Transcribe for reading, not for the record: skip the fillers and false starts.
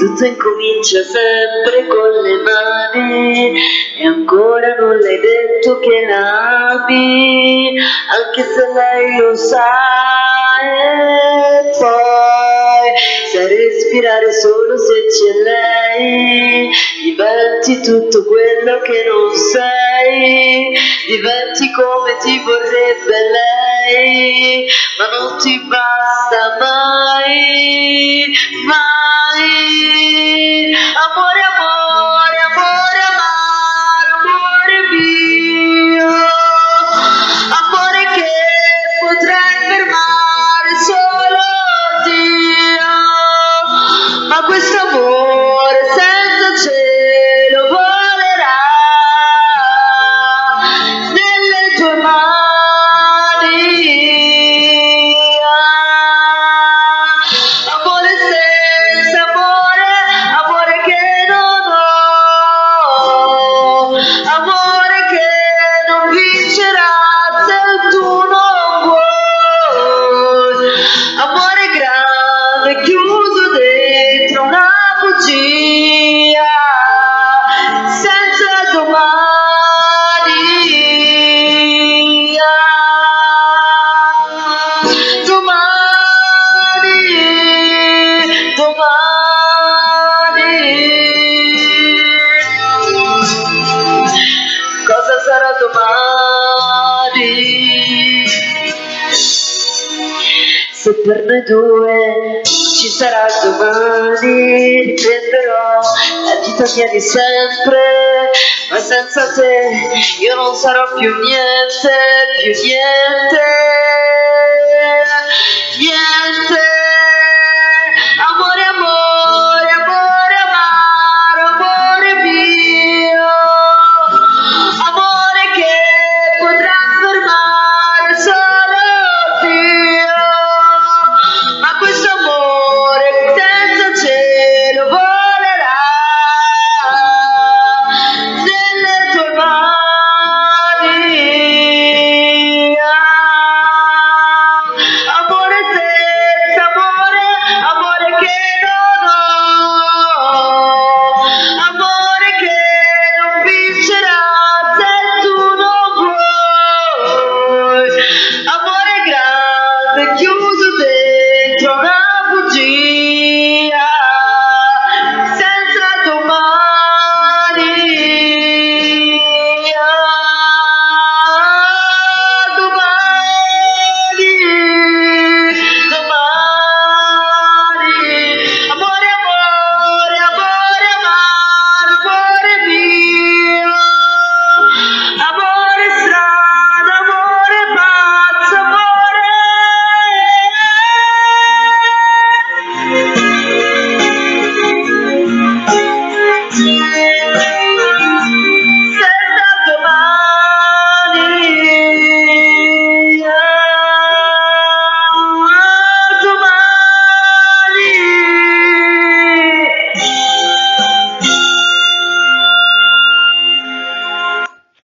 tutto incomincia sempre con le mani e ancora non l'hai detto che la ami, anche se lei lo sa. E poi sai respirare solo se c'è lei, diventi tutto quello che non sei, diventi come ti vorrebbe lei, ma non ti basta mai, mai. Amore, amore, amore, amaro, amore mio, amore che potrei fermare solo Dio, ma questo amore senza cielo volerà nelle tue mani. Amore senza amore, amore che non ho, amore che non vincerà se tu non vuoi, amore grande chiuso dentro una bugia senza domani. Domani, domani, cosa sarà domani? Se per noi due ci sarà domani, riprenderò la vita mia di sempre, ma senza te io non sarò più niente, più niente, niente.